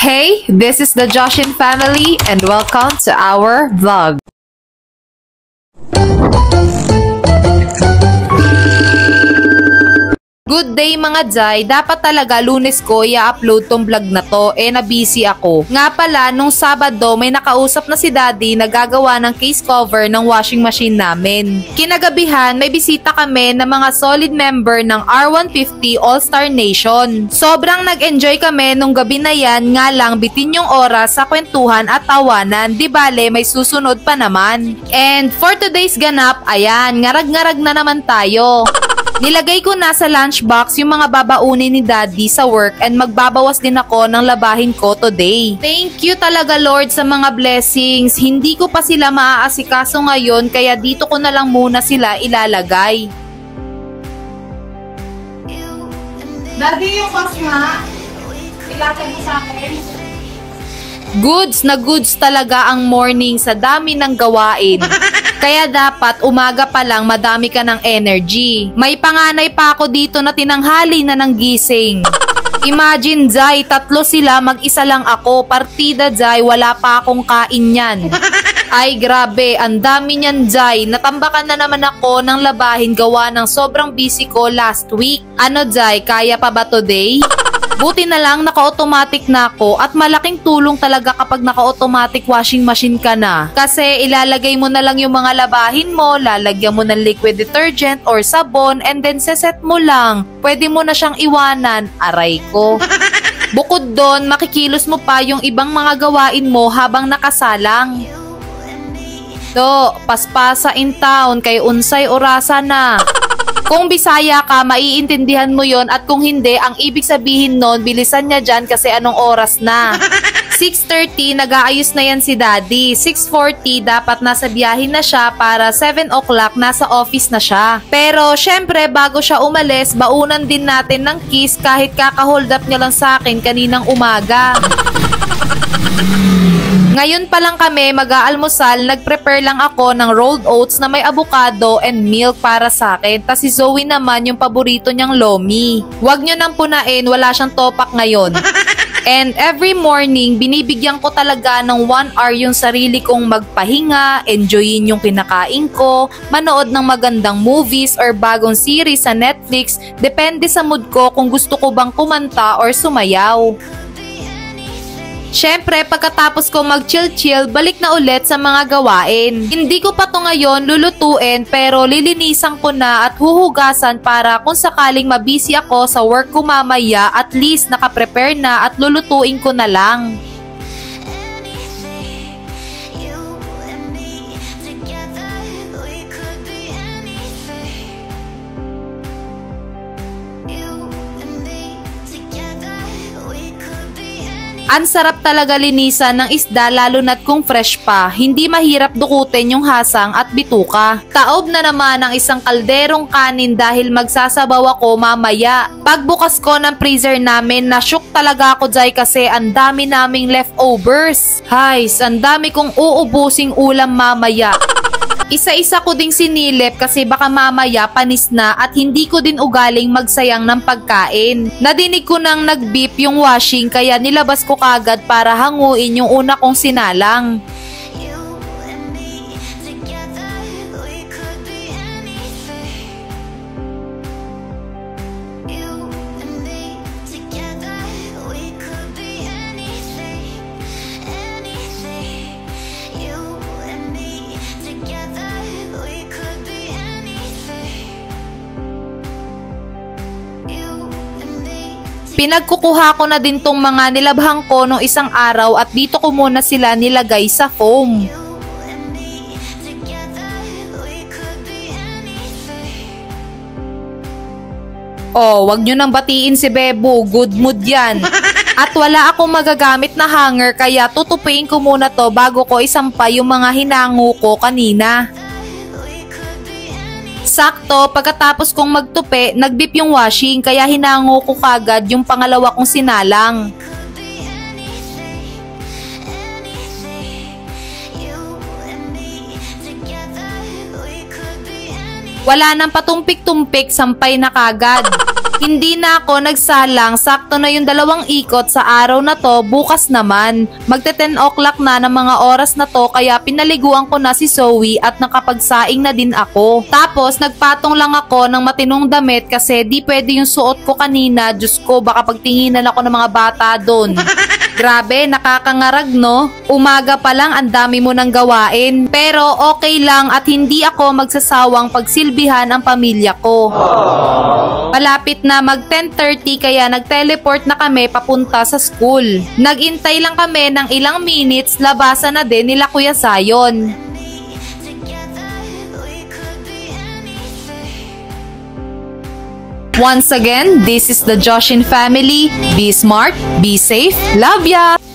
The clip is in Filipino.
Hey, this is the Joshin family and welcome to our vlog. Good day mga Jai, dapat talaga Lunes ko i-upload tong vlog na to, na-busy ako. Nga pala, nung Sabado may nakausap na si Daddy na gagawa ng case cover ng washing machine namin. Kinagabihan, may bisita kami ng mga solid member ng R150 All-Star Nation. Sobrang nag-enjoy kami nung gabi na yan, nga lang bitin yung oras sa kwentuhan at tawanan, di bale may susunod pa naman. And for today's ganap, ayan, ngarag-ngarag na naman tayo. Nilagay ko na sa lunchbox yung mga babaunin ni Daddy sa work and magbabawas din ako ng labahin ko today. Thank you talaga Lord sa mga blessings. Hindi ko pa sila maaasikaso ngayon kaya dito ko na lang muna sila ilalagay. Daddy, yung box nga. Ilagay mo sa akin. Goods na goods talaga ang morning sa dami ng gawain. Kaya dapat umaga pa lang madami ka ng energy. May panganay pa ako dito na tinanghali na ng gising. Imagine Jai, 3 sila, mag-isa lang ako. Partida Jai, wala pa akong kain yan. Ay grabe, ang dami niyan Jai. Natambakan na naman ako ng labahin gawa ng sobrang busy ko last week. Ano Jai, kaya pa ba today? Buti na lang naka-automatic na ako at malaking tulong talaga kapag naka-automatic washing machine ka na. Kasi ilalagay mo na lang yung mga labahin mo, lalagyan mo ng liquid detergent or sabon and then seset mo lang. Pwede mo na siyang iwanan. Aray ko. Bukod doon, makikilos mo pa yung ibang mga gawain mo habang nakasalang. Do, paspasa in town kay unsay orasa na. Kung Bisaya ka, maiintindihan mo yon at kung hindi, ang ibig sabihin nun, bilisan niya dyan kasi anong oras na. 6:30, nag-aayos na yan si Daddy. 6:40, dapat nasa biyahe na siya para 7 o'clock nasa office na siya. Pero syempre, bago siya umalis, baunan din natin ng kiss kahit kaka-hold up niya lang sa akin kaninang umaga. Ngayon pa lang kami mag-aalmusal, nag-prepare lang ako ng rolled oats na may avocado and milk para sa akin. Tas si Zoe naman yung paborito niyang lomi. Huwag nyo nang punain, wala siyang topak ngayon. And every morning, binibigyan ko talaga ng 1 hour yung sarili kong magpahinga, enjoyin yung kinakain ko, manood ng magandang movies or bagong series sa Netflix, depende sa mood ko kung gusto ko bang kumanta or sumayaw. Syempre, pagkatapos ko mag-chill-chill, balik na ulit sa mga gawain. Hindi ko pa to ngayon lulutuin pero lilinisan ko na at huhugasan para kung sakaling mabisi ako sa work ko mamaya, at least nakaprepare na at lulutuin ko na lang. Ang sarap talaga linisan ng isda lalo na't kung fresh pa. Hindi mahirap dukutin yung hasang at bituka. Taob na naman ang isang kalderong kanin dahil magsasabaw ako mamaya. Pagbukas ko ng freezer namin, na-shook talaga ako Jai kasi ang dami naming leftovers. Hays, ang dami kong uubusing ulam mamaya. Isa-isa ko ding sinilip kasi baka mamaya panis na at hindi ko din ugaling magsayang ng pagkain. Nadinig ko nang nag-beep yung washing kaya nilabas ko kagad para hanguin yung una kong sinalang. Pinagkukuha ko na din tong mga nilabhang ko nung isang araw at dito ko muna sila nilagay sa foam. Oh, wag nyo nang batiin si Bebo, good mood yan. At wala akong magagamit na hanger kaya tutupiin ko muna to bago ko isampay yung mga hinango ko kanina. Sakto, pagkatapos kong magtupi, nag-beep yung washing kaya hinango ko kagad yung pangalawa kong sinalang. Wala nang patumpik-tumpik, sampay na kagad. Hindi na ako nagsalang, sakto na yung 2 ikot sa araw na to, bukas naman. Magte 10 o'clock na ng mga oras na to kaya pinaliguan ko na si Zoe at nakapagsaing na din ako. Tapos nagpatong lang ako ng matinong damit kasi di pwede yung suot ko kanina, Diyos ko baka pagtinginan ako ng mga bata doon. Grabe, nakakangarag no? Umaga pa lang ang dami mo nang gawain. Pero okay lang at hindi ako magsasawang pagsilbihan ang pamilya ko. Malapit na mag 10:30 kaya nag-teleport na kami papunta sa school. Nagintay lang kami ng ilang minutes, labasan na din nila Kuya Zion. Once again, this is the Joshin family. Be smart, be safe, love ya!